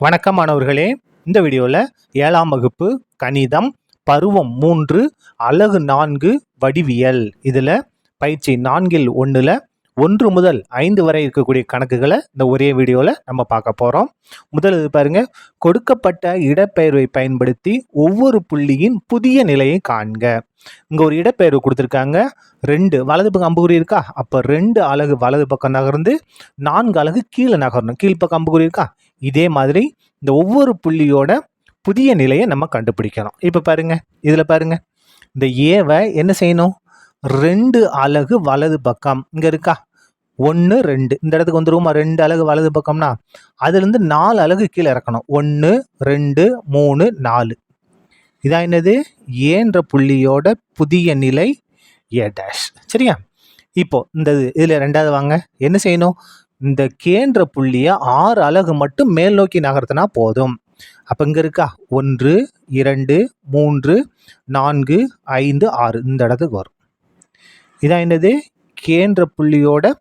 வணக்கம் மாணவர்களே. இந்த வீடியோவில் 7ஆம் வகுப்பு கணிதம் பருவம் 3 அலகு 4 வடிவியல் இதில் பயிற்சி 4ல் 1ல் 1 முதல் 5 வரை இருக்கக்கூடிய கணக்குகளை இந்த ஒரே வீடியோவில் நம்ம பார்க்க போகிறோம். முதல் இது பாருங்க, கொடுக்கப்பட்ட இடப்பெயர்வை பயன்படுத்தி ஒவ்வொரு புள்ளியின் புதிய நிலையை காண்க. இங்கே ஒரு இடப்பெயர்வு கொடுத்துருக்காங்க. 2 வலது பக்கம் அம்புக்குறி இருக்கா, அப்போ 2 அலகு வலது பக்கம் நகர்ந்து 4 அலகு கீழே நகரணும். கீழ்ப்பக்கம் அம்புக்குறி இருக்கா, இதே மாதிரி இந்த ஒவ்வொரு புள்ளியோட புதிய நிலையை நம்ம கண்டுபிடிக்கணும். இப்போ பாருங்க, இதில் பாருங்க, இந்த ஏவை என்ன செய்யணும், 2 அலகு வலது பக்கம் இங்கே இருக்கா, 1 2 இந்த இடத்துக்கு வந்துருவோமா, 2 அலகு வலது பக்கம்னா அதுலேருந்து 4 அலகு கீழே இறக்கணும். 1 2 3 4. இதான் என்னது, ஏன்ற புள்ளியோட புதிய நிலை ஏ டேஷ். சரியா, இப்போ இந்த இதில் ரெண்டாவது வாங்க, என்ன செய்யணும், இந்த கேன்ற புள்ளியை 6 அலகு மட்டும் மேல் நோக்கி நகர்த்தினா போதும். அப்போ இங்கே இருக்கா, 1 2 3 4 5 6 இந்த இடத்துக்கு வரும். இதான் என்னது, கேன்ற புள்ளியோட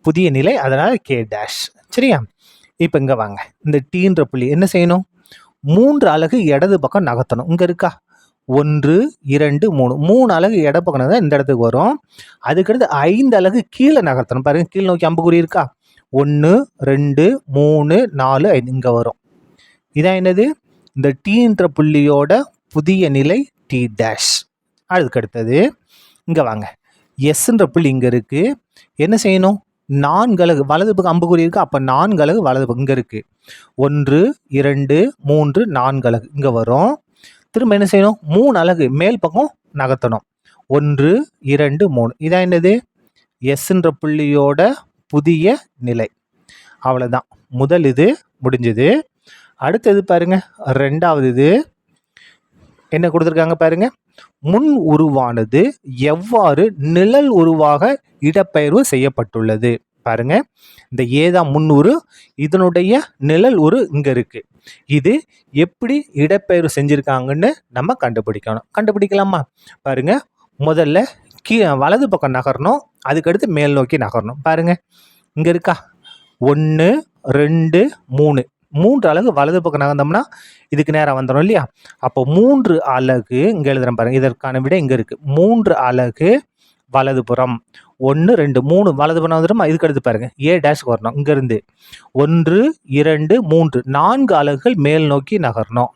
புதிய நிலை, அதனால் கே டேஷ். சரியா, இப்போ இங்கே வாங்க, இந்த டீன்ற புள்ளி என்ன செய்யணும், 3 அலகு இடது பக்கம் நகர்த்தணும். இங்கே இருக்கா, 1 2 3 3 அலகு இட பக்கம் தான் இந்த இடத்துக்கு வரும். அதுக்கடுத்து 5 அலகு கீழே நகர்த்தணும். பாருங்க, கீழ் நோக்கி அம்புக்குறி இருக்கா, 1 2 3 4 5 இங்கே வரும். இதான் என்னது, இந்த டீன்ற புள்ளியோட புதிய நிலை டி டேஷ். அதுக்கடுத்தது இங்கே வாங்க, எஸ்ன்ற புள்ளி இங்கே இருக்குது. என்ன செய்யணும், 4 அலகு வலது பக்கம் அம்புக்குறி இருக்குது, அப்போ 4 அலகு வலது பக்கம் இங்கே இருக்குது. 1 2 3 4 அலகு இங்கே வரும். திரும்ப என்ன செய்யணும், 3 அலகு மேல் பக்கம் நகர்த்தணும். 1 2 3. இதான் என்னது, எஸ்ன்ற புள்ளியோட புதிய நிலை. அவ்வளோதான், முதல் இது முடிஞ்சது. அடுத்தது பாருங்க, ரெண்டாவது இது என்ன கொடுத்துருக்காங்க பாருங்க, முன் உருவானது எவ்வாறு நிழல் உருவாக இடப்பெயர்வு செய்யப்பட்டுள்ளது. பாருங்க, இந்த ஏதான் முன்னுரு, இதனுடைய நிழல் உரு இங்கே இருக்கு. இது எப்படி இடப்பெயர்வு செஞ்சுருக்காங்கன்னு நம்ம கண்டுபிடிக்கணும். கண்டுபிடிக்கலாமா, பாருங்க, முதல்ல வலது பக்கம் நகரணும், அதுக்கடுத்து மேல் நோக்கி நகரணும். பாருங்க, இங்கே இருக்கா, 1 2 3 3 அலகு வலது பக்கம் நகர்ந்தோம்னா இதுக்கு நேரம் வந்துடும் இல்லையா. அப்போ 3 அலகு இங்கே எழுதுறேன் பாருங்க, இதற்கான விட இங்கே இருக்கு. 3 அலகு வலதுபுறம், 1 2 3 வலதுபுறம் வந்துடும். இதுக்கு அடுத்து பாருங்க, ஏ டேஷ்க்கு வரணும். இங்கேருந்து 1 2 3 4 அலகுகள் மேல் நோக்கி நகரணும்.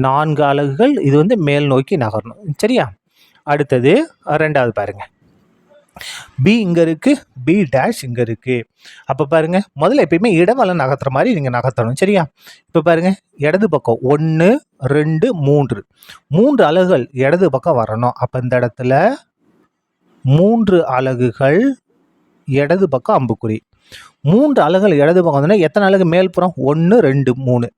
4 அலகுகள் இது மேல் நோக்கி நகரணும். சரியா, அடுத்தது ரெண்டாவது பாருங்க, பி இங்கே இருக்கு, பி டேஷ் இங்கே இருக்கு. அப்போ பாருங்க, முதல்ல எப்பயுமே இடவலம் நகர்த்துற மாதிரி நீங்கள் நகர்த்தணும். சரியா, இப்போ பாருங்க, இடது பக்கம் 1 2 3 3 அலகுகள் இடது பக்கம் வரணும். அப்போ இந்த இடத்துல 3 அலகுகள் இடது பக்கம் அம்புக்குறி. 3 அலகுகள் இடது பக்கம் வந்தோன்னா எத்தனை அலகு மேல்புறம், 1 2 3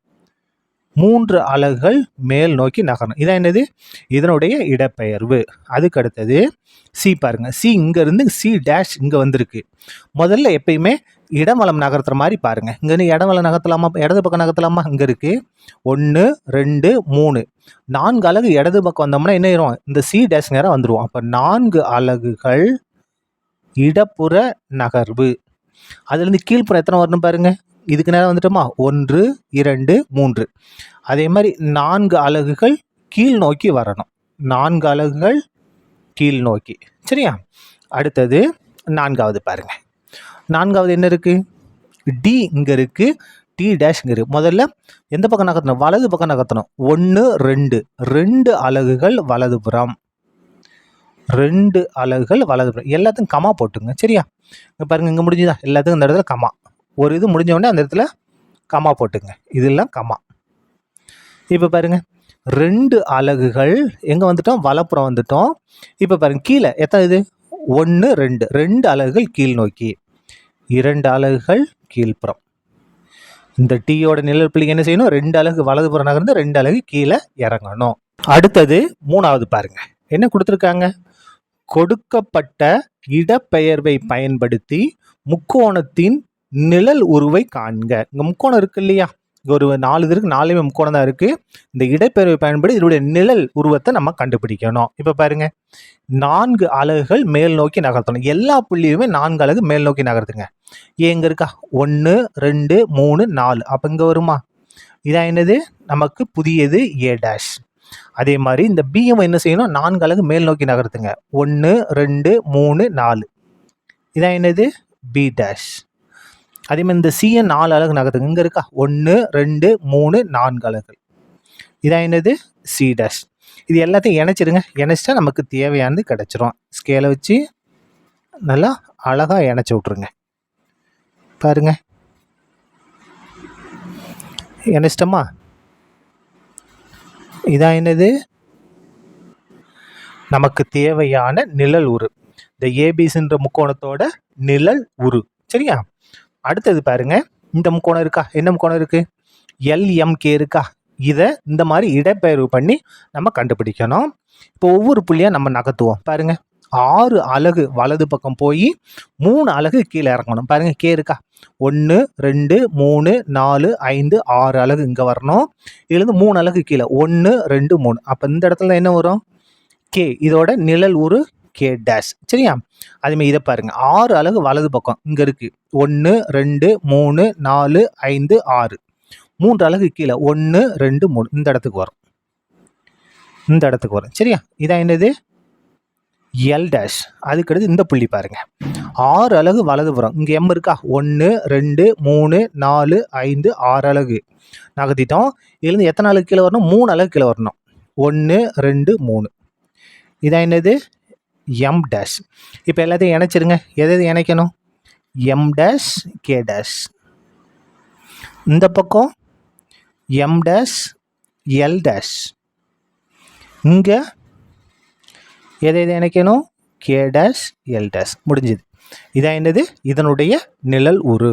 3 அலகுகள் மேல் நோக்கி நகரணும். இதான் என்னது, இதனுடைய இடப்பெயர்வு. அதுக்கு அடுத்தது சி பாருங்க, சி இங்கேருந்து சி டேஷ் இங்கே வந்திருக்கு. முதல்ல எப்பயுமே இடவலம் நகர்த்துற மாதிரி பாருங்க, இங்கே இடவலம் நகர்த்தலாமா, இடது பக்கம் நகர்த்தலாமா, இங்கே இருக்கு 1 2 3 4 அலகு இடது பக்கம் வந்தோம்னா என்ன ஆயிரும், இந்த சி டேஷ் நேரம் வந்துடுவோம். அப்போ 4 அலகுகள் இடப்புற நகர்வு. அதுலேருந்து கீழ்ப்புறம் எத்தனை வரணும் பாருங்க, இதுக்கு நேரம் வந்துட்டோமா, 1 2 3. அதே மாதிரி 4 அலகுகள் கீழ் நோக்கி வரணும். 4 அலகுகள் கீழ் நோக்கி. சரியா, அடுத்தது நான்காவது பாருங்க, நான்காவது என்ன இருக்கு, டி இங்கே இருக்கு, டி டேஷ் இங்கே இருக்கு. முதல்ல எந்த பக்கம் நகர்த்தணும், வலது பக்கம் நகர்த்தணும். 1 2 2 அலகுகள் வலதுபுறம், 2 அலகுகள் வலதுபுறம். எல்லாத்துக்கும் கமா போட்டுங்க. சரியா, பாருங்க, இங்கே முடிஞ்சுதா, எல்லாத்துக்கும் இந்த இடத்துல கமா. ஒரு இது முடிஞ்ச உடனே அந்த இடத்துல கமா போட்டுங்க, இதெல்லாம் கமா. இப்போ பாருங்க, 2 அலகுகள் எங்கே வந்துட்டோம், வலப்புறம் வந்துட்டோம். இப்போ பாருங்க, கீழே எத்தனை இது, 1 2 2 அலகுகள் கீழ் நோக்கி, 2 அலகுகள் கீழ்ப்புறம். இந்த டீயோட நிழல் புள்ளிக்கு என்ன செய்யணும், 2 அலகு வலதுபுறம் நகர்ந்து 2 அலகு கீழே இறங்கணும். அடுத்தது மூணாவது பாருங்க, என்ன கொடுத்துருக்காங்க, கொடுக்கப்பட்ட இடப்பெயர்வை பயன்படுத்தி முக்கோணத்தின் நிழல் உருவை காண்க. இங்கே முக்கோணம் இருக்கு இல்லையா, இங்கே ஒரு 4 இது இருக்கு, 4மே முக்கோணம் தான் இருக்கு. இந்த இடப்பெயர்வை பயன்படுத்தி இதனுடைய நிழல் உருவத்தை நம்ம கண்டுபிடிக்கணும். இப்போ பாருங்க, 4 அலகுகள் மேல் நோக்கி நகர்த்தணும். எல்லா புள்ளியுமே 4 அலகு மேல் நோக்கி நகர்த்துங்க. எங்க இருக்கா, 1 2 3 4. அப்போ இங்கே வருமா, இதான் என்னது நமக்கு புதியது ஏ டேஷ். அதே மாதிரி இந்த பிஎம் என்ன செய்யணும் 4 அலகு மேல் நோக்கி நகர்த்துங்க 1 2 3 4 இதான் என்னது பி டேஷ். அதே மாதிரி இந்த சியை 4 அலகு நகர்த்துங்க இங்கே இருக்கா 1 2 3 4 அலகு இதான் என்னது சி டேஷ். இது எல்லாத்தையும் இணைச்சிடுங்க. இணைச்சிட்டா நமக்கு தேவையானது கிடச்சிரும். ஸ்கேலை வச்சு நல்லா அழகாக இணைச்சி விட்ருங்க. பாருங்க இணைச்சிட்டோமா? இதான் என்னது நமக்கு தேவையான நிழல் உரு. இந்த ஏபிசின்ற முக்கோணத்தோட நிழல் உரு. சரியா? அடுத்தது பாருங்க, இந்த முக்கோணம் இருக்கா? என்ன முக்கோணம் இருக்கு? எல்எம்கே இருக்கா? இதை இந்த மாதிரி இடப்பெயர்வு பண்ணி நம்ம கண்டுபிடிக்கணும். இப்போ ஒவ்வொரு புள்ளியாக நம்ம நகர்த்துவோம். பாருங்க 6 அலகு வலது பக்கம் போய் 3 அலகு கீழே இறங்கணும். பாருங்க கே இருக்கா? 1 2 3 4 5 6 அலகு இங்கே வரணும். இதுலேருந்து 3 அலகு கீழே 1 2 3. அப்போ இந்த இடத்துல என்ன வரும்? கே. இதோட நிழல் உரு கே டேஷ். சரியா? அதுமாதிரி இதை பாருங்க 6 அலகு வலது பக்கம் இங்கே இருக்கு 1 2 3 4 5 6. 3 அலகு கீழே 1 2 3 இந்த இடத்துக்கு வரும். இந்த இடத்துக்கு வரும். சரியா? இதான் என்னது எல் டேஷ். அதுக்கடுத்து இந்த புள்ளி பாருங்க 6 அலகு வலதுபுறம் இங்கே எம் இருக்கா? 1 2 3 4 5 6 அலகு நகர்த்திட்டோம். இதுலேருந்து எத்தனை அலகு கீழே வரணும்? 3 அலகு கீழே வரணும். 1 2 3 இதான் என்னது எம் டேஷ். இப்போ எல்லாத்தையும் இணைச்சிருங்க. எதை இணைக்கணும்? M dash K dash. இந்த பக்கம் எம் டேஷ் எல் டேஷ். இங்கே எதை இணைக்கணும்? K dash L dash. முடிஞ்சுது. இதான் என்னது இதனுடைய நிழல் உரு.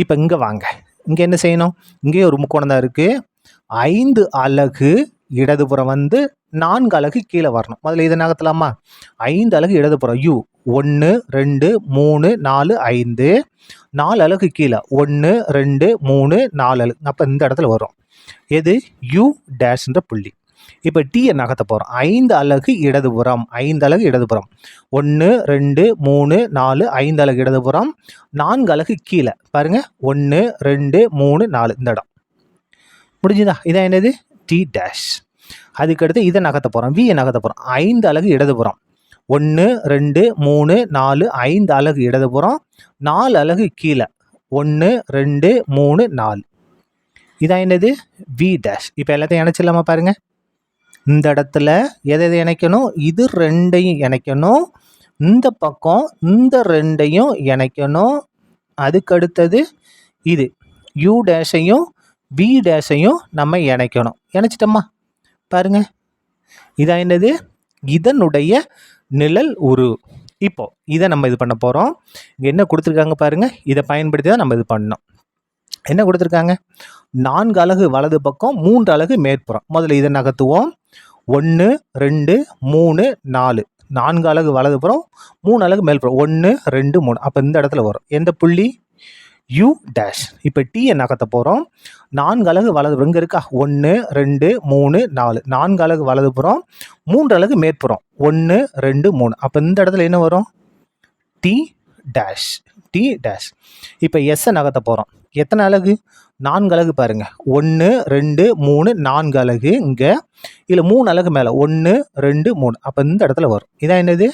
இப்போ இங்கே வாங்க. இங்கே என்ன செய்யணும்? இங்கே ஒரு முக்கோணம் தான் இருக்குது. 5 அலகு இடதுபுறம் வந்து 4 அலகு கீழே வரணும். முதல்ல இதை நகர்த்தலாமா? 5 அலகு இடதுபுறம் யூ 1 2 3 4 5 4 அலகு கீழே 1 2 3 4 அலகு. அப்போ இந்த இடத்துல வரும் எது? யூ டேஷ்ன்ற புள்ளி. இப்போ டீயை நகர்த்த போகிறோம். 5 அலகு இடதுபுறம் 5 அலகு இடதுபுறம் 1 2 3 4 5 அலகு இடதுபுறம் 4 அலகு கீழே பாருங்க 1 2 3 4 இந்த இடம். முடிஞ்சுதா? இதான் என்னது டி டேஷ். அதுக்கடுத்து இதை நகர்த்த போகிறோம். வியை நகர்த்த போகிறோம். 5 அலகு இடதுபுறம் 1 2 3 4 5 அலகு இடதுபுறம் 4 அலகு கீழே 1 2 3 4 இதான் என்னது வி டேஷ். இப்போ எல்லாத்தையும் இணைச்சிடலாமா? பாருங்க இந்த இடத்துல எதை இணைக்கணும்? இது ரெண்டையும் இணைக்கணும். இந்த பக்கம் இந்த ரெண்டையும் இணைக்கணும். அதுக்கடுத்தது இது யூ டேஷையும் வி டேஷையும் நம்ம இணைக்கணும். இணைச்சிட்டோமா? பாருங்க இதான் என்னது இதனுடைய நிழல் உரு. இப்போ இதை நம்ம இது பண்ண போகிறோம். இங்கே என்ன கொடுத்துருக்காங்க பாருங்க. இதை பயன்படுத்தி தான் நம்ம இது பண்ணோம். என்ன கொடுத்துருக்காங்க? 4 அலகு வலது பக்கம் 3 அலகு மேற்புறம். முதல்ல இதை நகர்த்துவோம். 1 2 3 4 4 அலகு வலதுபுறம் 3 அலகு மேல்புறம் 1 2 3. அப்போ இந்த இடத்துல வரும் எந்த புள்ளி? You dash. இப்போ டீயை நகர்த்த போகிறோம். 4 அலகு வலதுபுறம் இங்கே இருக்கா? 1 2 3 4 4 அலகு வலதுபுறம் 3 அலகு மேற்புறம் 1 2 3. அப்போ இந்த இடத்துல என்ன வரும்? D dash. D dash. இப்போ எஸ்ஸை நகர்த்த போகிறோம். எத்தனை அலகு? 4 அலகு பாருங்க 1 2 3 4 அலகு இங்கே. இதில் 3 அலகு மேலே 1 2 3. அப்போ இந்த இடத்துல வரும். இதான் என்னது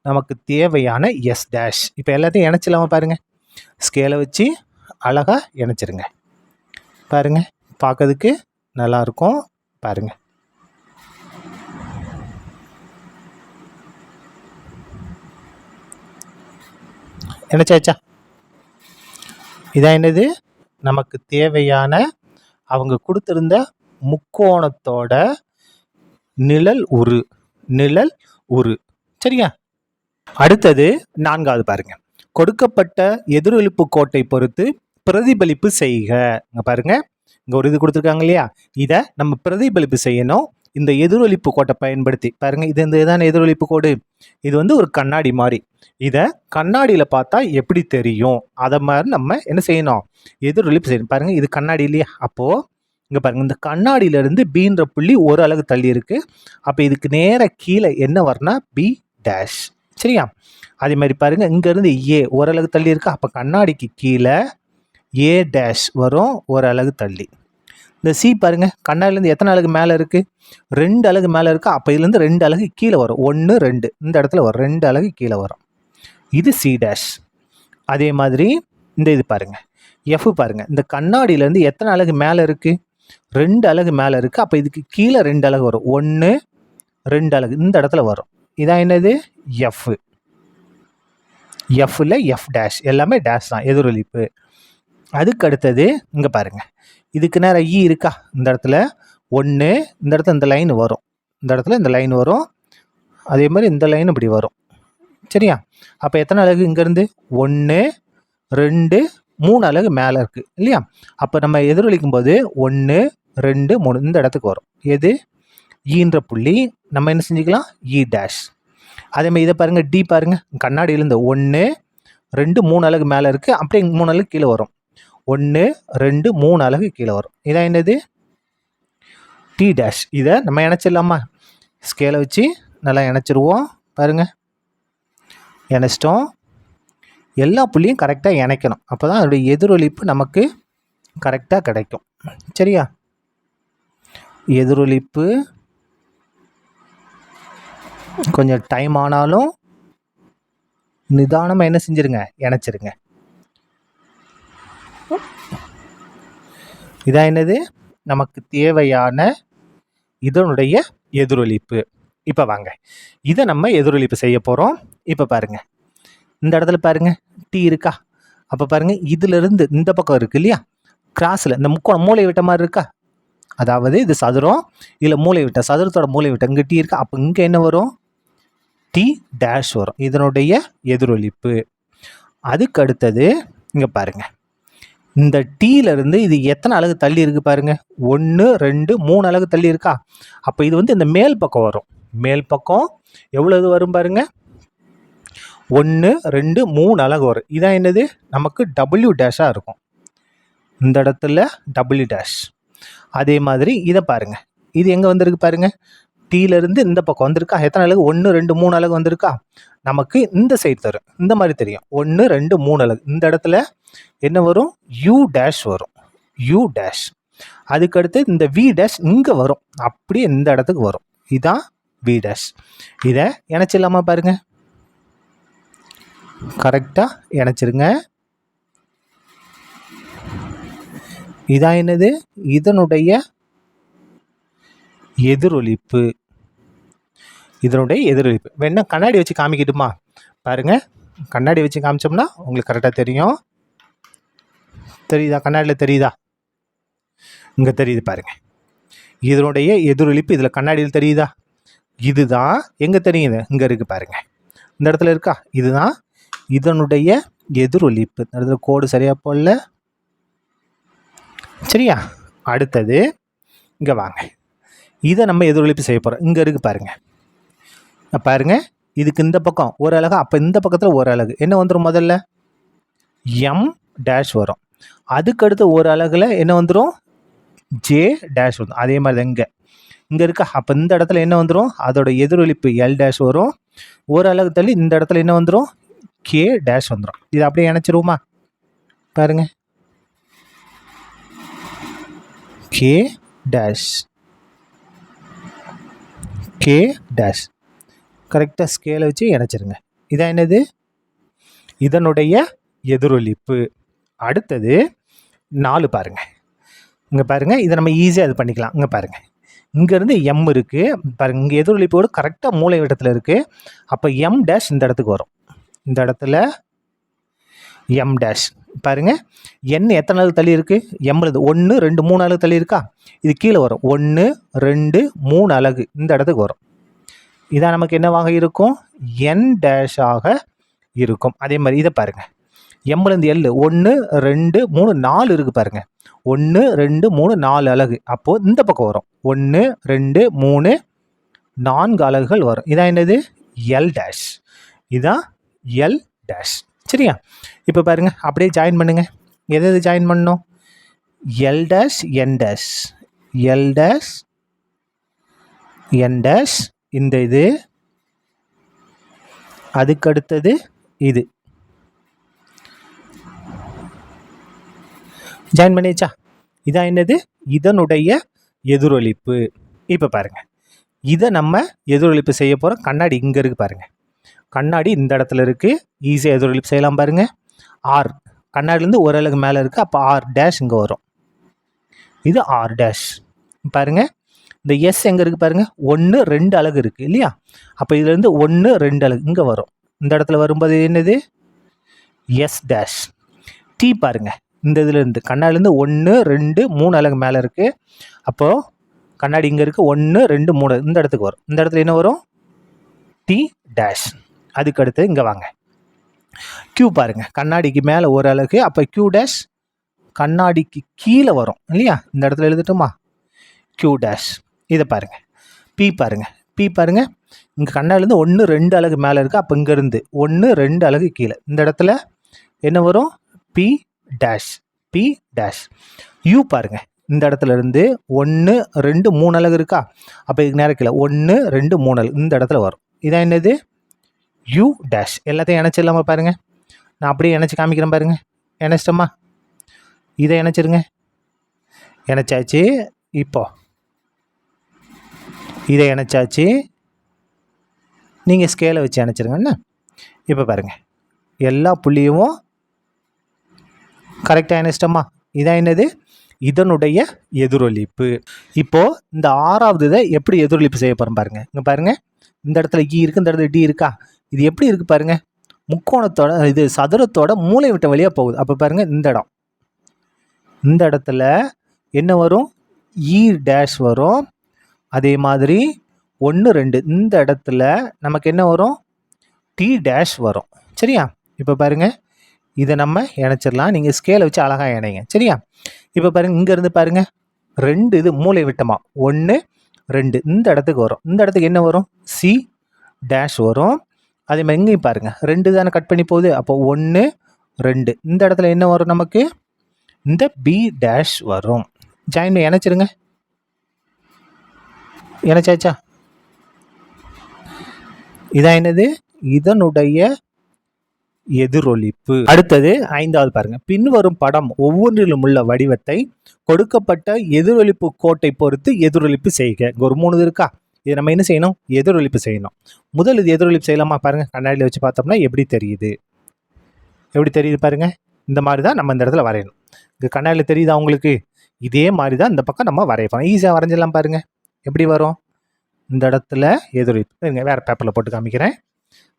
நமக்கு தேவையான எஸ் டேஷ். இப்போ எல்லாத்தையும் இணைச்சிடலாமா? பாருங்க ஸ்கேலை வச்சு அழகாக இணைச்சிருங்க. பாருங்க பார்க்கறதுக்கு நல்லாயிருக்கும். பாருங்க இணைச்சாச்சா? இதான் என்னது நமக்கு தேவையான அவங்க கொடுத்திருந்த முக்கோணத்தோட நிழல் உரு. நிழல் உரு. சரியா? அடுத்தது 4வது பாருங்க. கொடுக்கப்பட்ட எதிரொலிப்பு கோட்டை பொறுத்து பிரதிபலிப்பு செய்க. இங்க பாருங்க இங்க ஒரு இது கொடுத்துருக்காங்க இல்லையா? இதை நம்ம பிரதிபலிப்பு செய்யணும். இந்த எதிரொலிப்பு கோட்டை பயன்படுத்தி பாருங்க. இது இந்த இதான எதிரொலிப்பு கோடு. இது வந்து ஒரு கண்ணாடி மாதிரி. இதை கண்ணாடியில் பார்த்தா எப்படி தெரியும்? அதை மாதிரி நம்ம என்ன செய்யணும்? எதிரொலிப்பு செய்யணும். பாருங்க இது கண்ணாடி இல்லையா? அப்போ இங்க பாருங்க இந்த கண்ணாடியிலிருந்து பீன்ற புள்ளி ஒரு அலகு தள்ளி இருக்கு. அப்போ இதுக்கு நேர கீழே என்ன வரும்னா பி டேஷ். சரியா? அதே மாதிரி பாருங்க இங்கேருந்து ஏ ஒரு அலகு தள்ளி இருக்கு. அப்போ கண்ணாடிக்கு கீழே ஏ டேஷ் வரும் ஒரு அலகு தள்ளி. இந்த சி பாருங்க, கண்ணாடிலேருந்து எத்தனை அலகு மேலே இருக்குது? 2 அலகு மேலே இருக்குது. அப்போ இதுலேருந்து 2 அலகு கீழே வரும். 1 2 இந்த இடத்துல வரும். 2 அலகு கீழே வரும். இது சி டேஷ். அதே மாதிரி இந்த இது பாருங்க, எஃப் பாருங்க, இந்த கண்ணாடியிலேருந்து எத்தனை அலகு மேலே இருக்குது? 2 அலகு மேலே இருக்குது. அப்போ இதுக்கு கீழே 2 அலகு வரும். 1 2 அலகு இந்த இடத்துல வரும். இதான் என்னது? எஃப். எஃப்ல எஃப் டேஷ், எல்லாமே டேஷ் தான், எதிரொலிப்பு. அதுக்கு அடுத்தது இங்கே பாருங்க, இதுக்கு நேரம் இ இருக்கா? இந்த இடத்துல 1, இந்த இடத்துல இந்த லைன் வரும், இந்த இடத்துல இந்த லைன் வரும், அதே மாதிரி இந்த லைன் இப்படி வரும். சரியா? அப்போ எத்தனை அலகு இங்கேருந்து? 1 2 3 அலகு மேலே இருக்குது இல்லையா? அப்போ நம்ம எதிரொலிக்கும் போது 1 2 3 இந்த இடத்துக்கு வரும். எது? ஈன்ற புள்ளி. நம்ம என்ன செஞ்சுக்கலாம்? இ டேஷ். அதே மாதிரி இதை பாருங்கள், டி பாருங்கள், கண்ணாடியிலேருந்து 1 2 3 அலகு மேலே இருக்குது. அப்படியே 3 அலகு கீழே வரும். 1 2 3 அலகு கீழே வரும். இதான் என்னது? D dash. இதை நம்ம இணைச்சிடலாமா? ஸ்கேலை வச்சு நல்லா இணைச்சிருவோம். பாருங்கள், இணைச்சிட்டோம். எல்லா புள்ளியும் கரெக்டாக இணைக்கணும். அப்போ தான் அதோடைய எதிரொலிப்பு நமக்கு கரெக்டாக கிடைக்கும். சரியா? எதிரொலிப்பு கொஞ்சம் டைம் ஆனாலும் நிதானமாக என்ன செஞ்சிருங்க? இணைச்சிருங்க. இதான் என்னது? நமக்கு தேவையான இதனுடைய எதிரொலிப்பு. இப்போ வாங்க, இதை நம்ம எதிரொலிப்பு செய்ய போகிறோம். இப்போ பாருங்கள், இந்த இடத்துல பாருங்கள் டி இருக்கா? அப்போ பாருங்கள், இதிலிருந்து இந்த பக்கம் இருக்குது இல்லையா? கிராஸில் இந்த முக்கோணம் மூளை விட்ட மாதிரி இருக்கா? அதாவது இது சதுரம், இதில் மூளை விட்ட, சதுரத்தோட மூளை விட்ட இங்கே டி இருக்கா? அப்போ இங்கே என்ன வரும்? டி டேஷ் வரும். இதனுடைய எதிரொலிப்பு. அதுக்கு அடுத்தது இங்கே பாருங்கள், இந்த டீலேருந்து இது எத்தனை அலகு தள்ளி இருக்குது பாருங்கள்? 1 2 3 அலகு தள்ளி இருக்கா? அப்போ இது வந்து இந்த மேல் பக்கம் வரும். மேல் பக்கம் எவ்வளவு வரும் பாருங்க? 1 2 3 அலகு வரும். இதான் என்னது? நமக்கு டபிள்யூ டேஷாக இருக்கும். இந்த இடத்துல டபிள்யூ டேஷ். அதே மாதிரி இதை பாருங்க, இது எங்கே வந்திருக்கு பாருங்க? டீலேருந்து இந்த பக்கம் வந்திருக்கா? எத்தனை அலகு? 1 2 3 அலகு வந்திருக்கா? நமக்கு இந்த சைடு தரும், இந்த மாதிரி தெரியும். 1 2 3 அலகு. இந்த இடத்துல என்ன வரும்? யூ டேஷ் வரும். You dash. அதுக்கடுத்து இந்த வி டேஷ் இங்கே வரும், அப்படியே இந்த இடத்துக்கு வரும். இதான் வி டேஷ். இதை இணைச்சிடலாமா பாருங்க? கரெக்டாக இணைச்சிருங்க. இதான் என்னது? இதனுடைய எதிரொலிப்பு. இதனுடைய எதிரொலிப்பு வேணா கண்ணாடி வச்சு காமிக்கிட்டுமா? பாருங்க, கண்ணாடி வச்சு காமிச்சோம்னா உங்களுக்கு கரெக்டாக தெரியும். தெரியுதா? கண்ணாடியில் தெரியுதா? இங்கே தெரியுது பாருங்க. இதனுடைய எதிரொலிப்பு இதில் கண்ணாடியில் தெரியுதா? இதுதான் எங்கே தெரியுது? இங்கே இருக்குது பாருங்க, இந்த இடத்துல இருக்கா? இதுதான் இதனுடைய எதிரொலிப்பு. இந்த இடத்துல கோடு சரியாக போடல. சரியா? அடுத்தது இங்கே வாங்க, இதை நம்ம எதிரொலிப்பு செய்ய போகிறோம். இங்கே இருக்குது பாருங்க. பாருங்க, இதுக்கு இந்த பக்கம் ஒரு அலகு, அப்போ இந்த பக்கத்தில் ஒரு அலகு என்ன வந்துடும்? முதல்ல எம் டேஷ் வரும். அதுக்கடுத்து ஒரு அலகுல என்ன வந்துடும்? ஜே டேஷ் வரும். அதே மாதிரி தான் இங்கே இருக்கா? அப்போ இந்த இடத்துல என்ன வந்துடும்? அதோட எதிரொலிப்பு எல் டேஷ் வரும். ஒரு அலகு தள்ளி இந்த இடத்துல என்ன வந்துடும்? கே டேஷ் வந்துடும். இது அப்படியே இணைச்சிருவோமா? பாருங்க, கே டேஷ், கே டேஷ். கரெக்டாக ஸ்கேலை வச்சு இணைச்சிருங்க. இதான் என்னது? இதனுடைய எதிரொலிப்பு. அடுத்தது 4 பாருங்க. இங்கே பாருங்க, இதை நம்ம ஈஸியாக இது பண்ணிக்கலாம். இங்கே பாருங்க, இங்கேருந்து எம் இருக்குது பாருங்க, இங்கே எதிரொலிப்போடு கரெக்டாக மூளை இடத்துல இருக்குது. அப்போ எம் டேஷ் இந்த இடத்துக்கு வரும். இந்த இடத்துல எம் டேஷ் பாருங்க. என் எத்தனை அலகு தள்ளி இருக்குது? எம்முது 1 2 3 அலகு தள்ளி இருக்கா? இது கீழே வரும். 1 2 3 அலகு இந்த இடத்துக்கு வரும். இதான் நமக்கு என்னவாக இருக்கும்? என் டேஷாக இருக்கும். அதே மாதிரி இதை பாருங்க, எம்லேருந்து எல் 1 2 3 4 இருக்குது பாருங்க. 1 2 3 4 அலகு. அப்போது இந்த பக்கம் வரும். 1 2 3 4 அலகுகள் வரும். இதான் என்னது? L dash. இதான் எல் டேஷ். சரியா? இப்போ பாருங்க, அப்படியே ஜாயின் பண்ணுங்க. எது ஜாயின் பண்ணணும்? எல் டேஷ் என் டேஷ், எல் டேஷ் என் டேஷ். இந்த இது, அதுக்கடுத்தது இது ஜாயின் பண்ணியாச்சா? இதான் என்னது? இதனுடைய எதிரொலிப்பு. இப்போ பாருங்க, இதை நம்ம எதிரொலிப்பு செய்ய போகிறோம். கண்ணாடி இங்கே இருக்குது பாருங்க, கண்ணாடி இந்த இடத்துல இருக்குது, ஈஸியாக எதிரொலிப்பு செய்யலாம் பாருங்க. ஆர் கண்ணாடிலேருந்து ஒரு அலகு மேலே இருக்குது, அப்போ ஆர் டேஷ் இங்கே வரும். இது ஆர் டேஷ். பாருங்க, இந்த எஸ் எங்கே இருக்குது பாருங்க, 1 2 அலகு இருக்குது இல்லையா? அப்போ இதுலேருந்து 1 2 அலகு இங்கே வரும். இந்த இடத்துல வரும்போது என்னது? S dash. டி பாருங்க, இந்த இதுலேருந்து கண்ணாடிலேருந்து 1 2 3 அலகு மேலே இருக்குது. அப்போது கண்ணாடி இங்கே இருக்குது, 1 2 3 இந்த இடத்துக்கு வரும். இந்த இடத்துல என்ன வரும்? D dash. அதுக்கு அடுத்து இங்கே வாங்க, கியூ பாருங்க, கண்ணாடிக்கு மேலே ஒரு அலகு, அப்போ கியூ டேஷ் கண்ணாடிக்கு கீழே வரும் இல்லையா? இந்த இடத்துல எழுதட்டுமா? Q dash. இதை பாருங்க, பி பாருங்க, பி பாருங்க, இங்கே கண்ணாடிலேருந்து 1 2 அலகு மேலே இருக்குது, அப்போ இங்கேருந்து 1 2 அலகு கீழே. இந்த இடத்துல என்ன வரும்? P dash, P dash. You பாருங்க, இந்த இடத்துல இருந்து 1 2 3 அலகு இருக்கா, அப்போ இதுக்கு நேரம் கீழே 1 2 3 அலகு இந்த இடத்துல வரும். இதான் என்னது? You dash. எல்லாத்தையும் இணைச்சிடலாமா பாருங்க, நான் அப்படியே இணைச்சி காமிக்கிறேன் பாருங்க. இணைச்சிட்டோமா? இதை இணைச்சிருங்க. இணைச்சாச்சு. இப்போ இதை இணைச்சாச்சு, நீங்கள் ஸ்கேலை வச்சு இணைச்சிருங்கண்ணா. இப்போ பாருங்கள், எல்லா புள்ளியும் கரெக்டாக இணைச்சிட்டோமா? இதான் என்னது? இதனுடைய எதிரொலிப்பு. இப்போது இந்த 6வது இதை எப்படி எதிரொலிப்பு செய்ய போகிறோம் பாருங்கள். இங்கே பாருங்கள், இந்த இடத்துல இ இருக்குது, இந்த இடத்துல டி இருக்கா? இது எப்படி இருக்குது பாருங்கள், முக்கோணத்தோட இது சதுரத்தோட மூலை விட்ட வழியாக போகுது. அப்போ பாருங்கள், இந்த இடம், இந்த இடத்துல என்ன வரும்? இ டேஷ் வரும். அதே மாதிரி 1 2 இந்த இடத்துல நமக்கு என்ன வரும்? டி டேஷ் வரும். சரியா? இப்போ பாருங்கள், இதை நம்ம இணைச்சிடலாம். நீங்கள் ஸ்கேலை வச்சு அழகாக இணைங்க. சரியா? இப்போ பாருங்கள், இங்கேருந்து பாருங்கள், 2 இது மூலை விட்டமா, 1 2 இந்த இடத்துக்கு வரும். இந்த இடத்துக்கு என்ன வரும்? சி டேஷ் வரும். அதே மாதிரி இங்கேயும் பாருங்கள், 2 தானே கட் பண்ணி போகுது, அப்போ 1 2 இந்த இடத்துல என்ன வரும்? நமக்கு இந்த பி டேஷ் வரும். ஜாயின் இணைச்சிருங்க. இணைச்சாச்சா? இதான் என்னது? இதனுடைய எதிரொலிப்பு. அடுத்தது 5வது பாருங்க, பின்வரும் படம் ஒவ்வொன்றிலும் உள்ள வடிவத்தை கொடுக்கப்பட்ட எதிரொலிப்பு கோட்டை பொறுத்து எதிரொலிப்பு செய்க. ஒரு 3 இருக்கா, இதை நம்ம என்ன செய்யணும்? எதிரொலிப்பு செய்யணும். முதல் இது எதிரொலிப்பு செய்யலாமா பாருங்க. கண்ணாடியில் வச்சு பார்த்தோம்னா எப்படி தெரியுது? எப்படி தெரியுது பாருங்க. இந்த மாதிரி தான் நம்ம இந்த இடத்துல வரையணும். இது கண்ணாடியில் தெரியுதா உங்களுக்கு? இதே மாதிரி தான் இந்த பக்கம் நம்ம வரையணும். ஈஸியாக வரைஞ்சிடலாம் பாருங்க. எப்படி வரும்? இந்த இடத்துல எதிரொலிப்பு வேறு பேப்பரில் போட்டு காமிக்கிறேன்.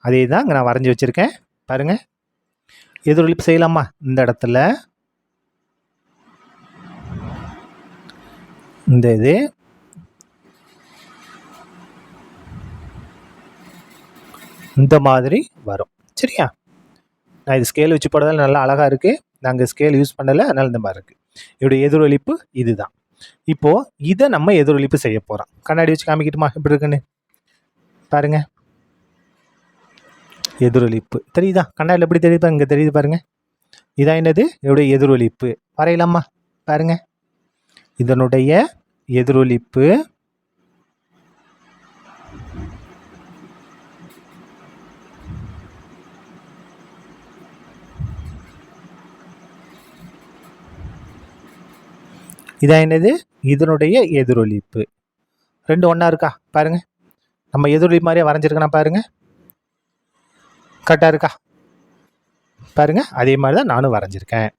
அதே தான் இங்கே நான் வரைஞ்சி வச்சுருக்கேன் பாருங்க. எதிரொலிப்பு செய்யலாமா? இந்த இடத்துல இந்த இது இந்த மாதிரி வரும். சரியா? நான் இது ஸ்கேல் வச்சு போடுறதால நல்லா அழகாக இருக்குது. நாங்கள் ஸ்கேல் யூஸ் பண்ணலை, அதனால் இந்த மாதிரி இருக்குது. இதோடைய எதிரொலிப்பு இதுதான். இப்போது இதை நம்ம எதிரொலிப்பு செய்ய போகிறோம். கண்ணாடி வச்சு காமிக்கிட்டுமா எப்படி இருக்குன்னு பாருங்க. எதிரொலிப்பு தெரியுதா? கண்ணாடியில் எப்படி தெரியுது? இங்கே தெரியுது பாருங்க. இதான் என்னது? இதோடைய எதிரொலிப்பு. வரையலாமா பாருங்க. இதனுடைய எதிரொலிப்பு இதான் என்னது? இதனுடைய எதிரொலிப்பு. 2 ஒன்றா இருக்கா பாருங்க. நம்ம எதிரொலிப்பு மாதிரியே வரைஞ்சிருக்கேன்னா பாருங்க. கரெக்டாக இருக்கா பாருங்க. அதே மாதிரி தான் நானும் வரைஞ்சிருக்கேன்.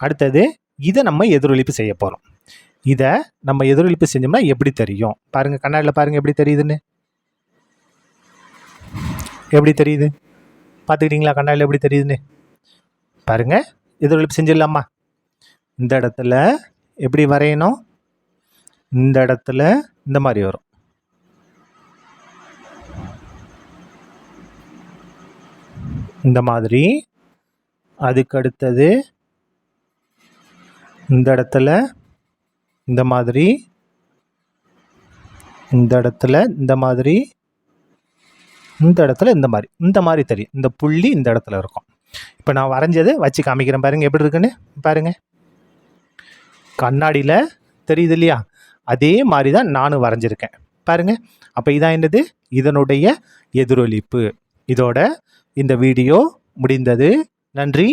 அடுத்தது இதை நம்ம எதிரொலிப்பு செய்ய போகிறோம். இதை நம்ம எதிரொலிப்பு செஞ்சோம்னா எப்படி தெரியும் பாருங்க. கண்ணாடியில் பாருங்க எப்படி தெரியுதுன்னு. எப்படி தெரியுது பார்த்துக்கிட்டீங்களா? கண்ணாடியில் எப்படி தெரியுதுன்னு பாருங்க. எதிரொலிப்பு செஞ்சிடலாமா? இந்த இடத்துல எப்படி வரையணும்? இந்த இடத்துல இந்த மாதிரி வரும். இந்த மாதிரி. அதுக்கு அடுத்தது இந்த இடத்துல இந்த மாதிரி, இந்த இடத்துல இந்த மாதிரி, இந்த இடத்துல இந்த மாதிரி தெரியும். இந்த புள்ளி இந்த இடத்துல இருக்கும். இப்போ நான் வரைஞ்சதை வச்சு காமிக்கிறேன் பாருங்க எப்படி இருக்குன்னு பாருங்க. கண்ணாடியில் தெரியுது இல்லையா? அதே மாதிரி தான் நானும் வரைஞ்சிருக்கேன் பாருங்க. அப்போ இதான் என்னது? இதனுடைய எதிரொலிப்பு. இதோட இந்த வீடியோ முடிந்தது. நன்றி.